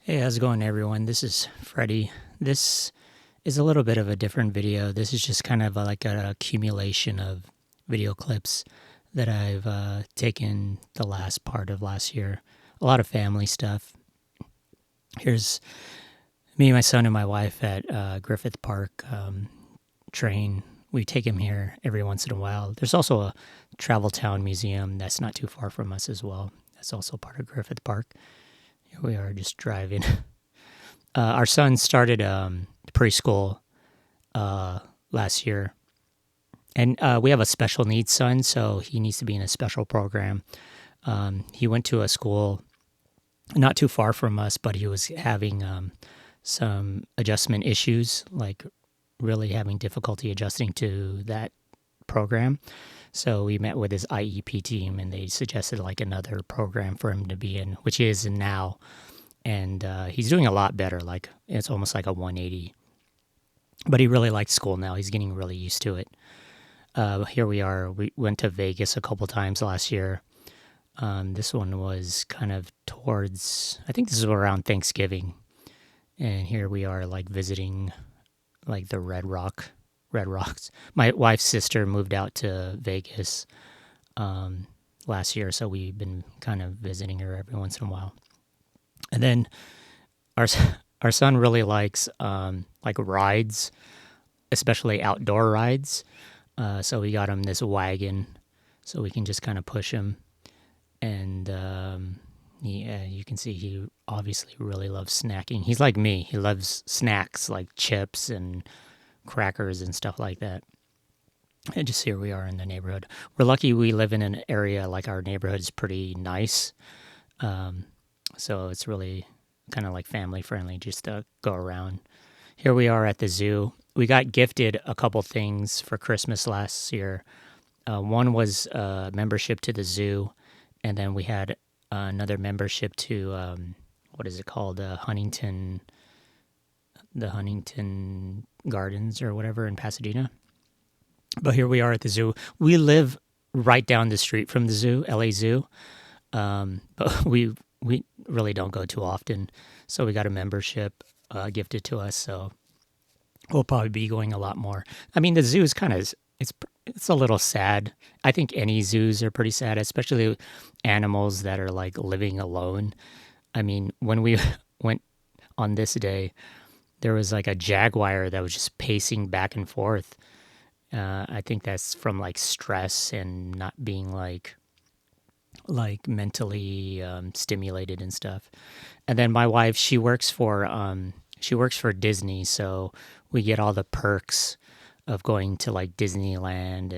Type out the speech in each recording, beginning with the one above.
Hey, how's it going, everyone? This is Freddie. This is a little bit of a different video. This is just kind of like an accumulation of video clips that I've taken the last part of last year. A lot of family stuff. Here's me, my son, and my wife at Griffith Park train. We take him here every once in a while. There's also a Travel Town Museum that's not too far from us as well. That's also part of Griffith Park. Here we are just driving. Our son started preschool last year, and we have a special needs son, so he needs to be in a special program. He went to a school not too far from us, but he was having some adjustment issues, like really having difficulty adjusting to that program. So we met with his IEP team, and they suggested like another program for him to be in, which he is in now. And he's doing a lot better. Like it's almost like a 180. But he really likes school now. He's getting really used to it. Here we are. We went to Vegas a couple times last year. This one was kind of towards, I think this is around Thanksgiving. And here we are like visiting like the Red Rocks. My wife's sister moved out to Vegas last year, so we've been kind of visiting her every once in a while. And then our our son really likes like rides, especially outdoor rides. So we got him this wagon, so we can just kind of push him. And you can see he obviously really loves snacking. He's like me; he loves snacks like chips and crackers and stuff like that. And just here we are in the neighborhood. We're lucky we live in an area like our neighborhood is pretty nice. Um, so it's really kind of like family friendly just to go around. Here we are at the zoo. We got gifted a couple things for Christmas last year. One was a membership to the zoo, and then we had another membership to what is it called? The Huntington Gardens or whatever in Pasadena. But here we are at the zoo. We live right down the street from the zoo, LA Zoo. But we really don't go too often, so we got a membership gifted to us. So we'll probably be going a lot more. I mean, the zoo is kind of it's a little sad. I think any zoos are pretty sad, especially animals that are like living alone. I mean, when we went on this day, there was like a jaguar that was just pacing back and forth. I think that's from like stress and not being like mentally stimulated and stuff. And then my wife, she works for Disney, so we get all the perks of going to like Disneyland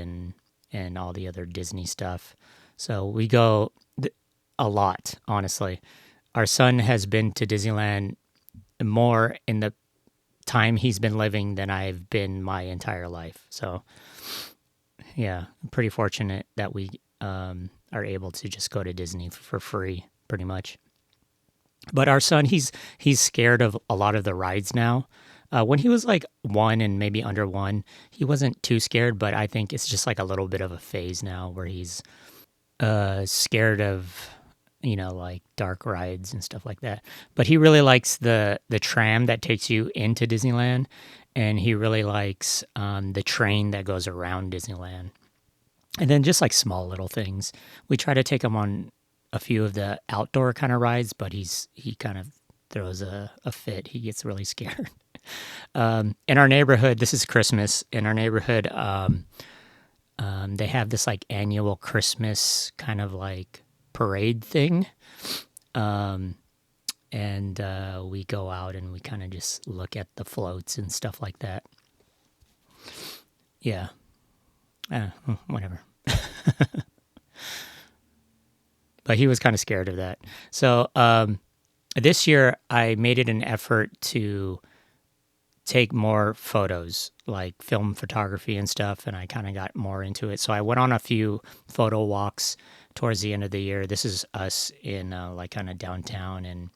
and all the other Disney stuff. So we go a lot, honestly. Our son has been to Disneyland more in the time he's been living than I've been my entire life. So yeah, I'm pretty fortunate that we are able to just go to Disney for free, pretty much. But our son, he's scared of a lot of the rides now. When he was like one and maybe under one, he wasn't too scared. But I think it's just like a little bit of a phase now where he's scared of like dark rides and stuff like that. But he really likes the tram that takes you into Disneyland, and he really likes the train that goes around Disneyland. And then just like small little things. We try to take him on a few of the outdoor kind of rides, but he kind of throws a fit. He gets really scared. In our neighborhood, this is Christmas. In our neighborhood, they have this like annual Christmas kind of like parade thing. And we go out and we kind of just look at the floats and stuff like that. Yeah. Whatever. But he was kind of scared of that. So this year I made it an effort to take more photos, like film photography and stuff, and I kind of got more into it. So I went on a few photo walks towards the end of the year. This is us in like kind of downtown and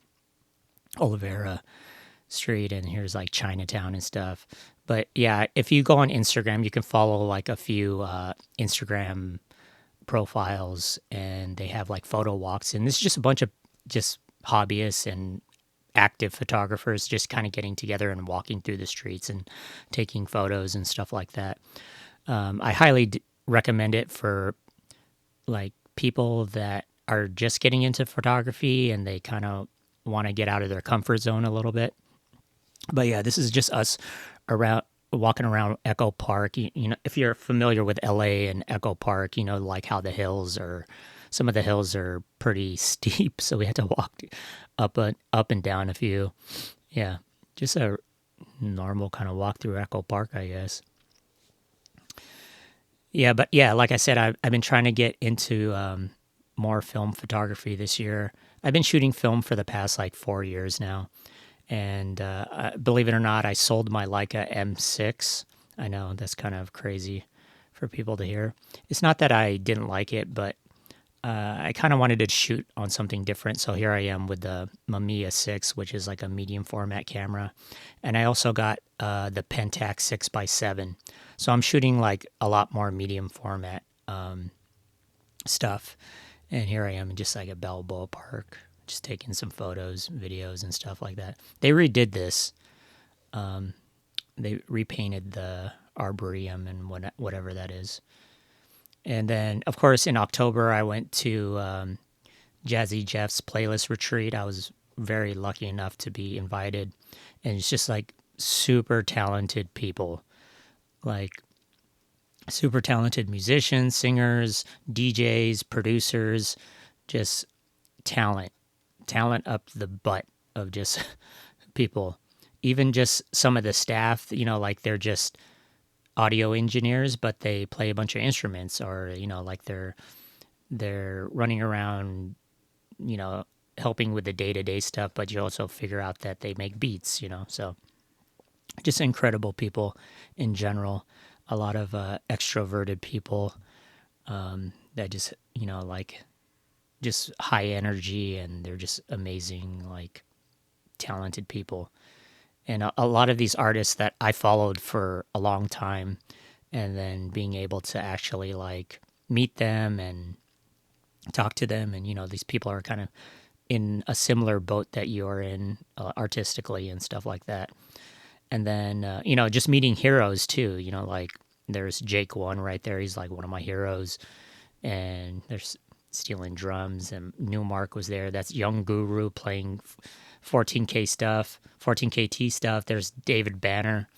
Olivera Street, and here's like Chinatown and stuff. But yeah, if you go on Instagram, you can follow like a few Instagram profiles, and they have like photo walks, and this is just a bunch of just hobbyists and active photographers just kind of getting together and walking through the streets and taking photos and stuff like that. I highly recommend it for like people that are just getting into photography and they kind of want to get out of their comfort zone a little bit. But yeah, this is just us around walking around Echo Park. You know, if you're familiar with LA and Echo Park, you know, like how the hills are, some of the hills are pretty steep, so we had to walk up and down a few. Yeah, just a normal kind of walk through Echo Park, I guess. Yeah, but yeah, like I said, I've been trying to get into more film photography this year. I've been shooting film for the past like 4 years now. And believe it or not, I sold my Leica M6. I know that's kind of crazy for people to hear. It's not that I didn't like it, but I kind of wanted to shoot on something different. So here I am with the Mamiya 6, which is like a medium format camera. And I also got the Pentax 6x7. So I'm shooting like a lot more medium format stuff. And here I am in just like a Balboa Park, just taking some photos, videos, and stuff like that. They redid this. They repainted the arboretum and whatever that is. And then, of course, in October, I went to Jazzy Jeff's playlist retreat. I was very lucky enough to be invited. And it's just like super talented people, like super talented musicians, singers, DJs, producers, just talent up the butt of just people. Even just some of the staff, you know, like they're just audio engineers, but they play a bunch of instruments, or you know, like they're running around, you know, helping with the day-to-day stuff, but you also figure out that they make beats, you know. So just incredible people in general. A lot of extroverted people that just, you know, like just high energy, and they're just amazing, like talented people. And a lot of these artists that I followed for a long time, and then being able to actually like meet them and talk to them, and you know, these people are kind of in a similar boat that you're in artistically and stuff like that. And then you know, just meeting heroes too. You know, like there's Jake One right there. He's like one of my heroes, and there's stealing drums, and Newmark was there. That's Young Guru playing 14KT stuff. There's David Banner.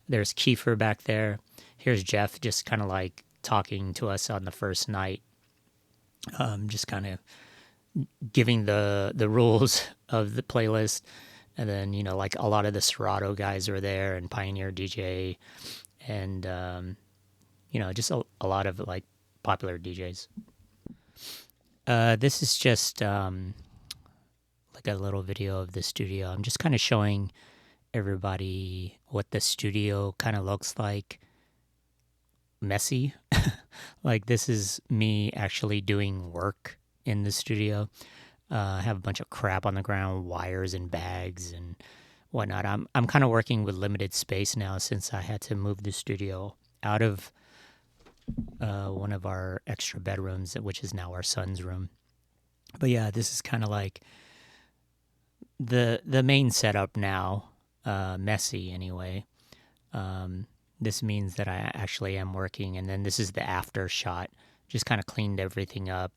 There's Kiefer back there. Here's Jeff just kind of like talking to us on the first night, just kind of giving the rules of the playlist. And then, you know, like a lot of the Serato guys were there, and Pioneer DJ, and you know, just a lot of like popular DJs. This is just like a little video of the studio. I'm just kind of showing everybody what the studio kind of looks like. Messy. Like this is me actually doing work in the studio. I have a bunch of crap on the ground, wires and bags and whatnot. I'm kind of working with limited space now, since I had to move the studio out of one of our extra bedrooms, which is now our son's room. But yeah, this is kind of like the main setup now, messy anyway. This means that I actually am working. And then this is the after shot. Just kind of cleaned everything up,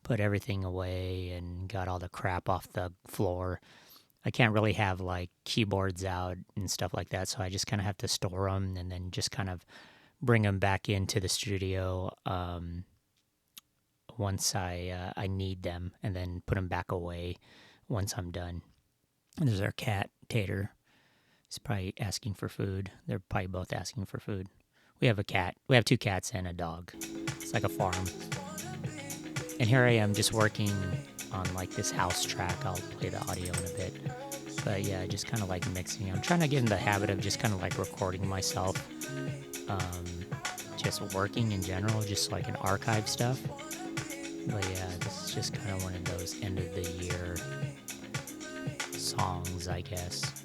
put everything away, and got all the crap off the floor. I can't really have like keyboards out and stuff like that, so I just kind of have to store them and then just kind of bring them back into the studio once I need them, and then put them back away once I'm done. And there's our cat, Tater. He's probably asking for food. They're probably both asking for food. We have a cat. We have 2 cats and a dog. It's like a farm. And here I am just working on like this house track. I'll play the audio in a bit. But yeah, just kind of like mixing. I'm trying to get in the habit of just kind of like recording myself. Just working in general, just like an archive stuff. But yeah, this is just kind of one of those end of the year songs, I guess.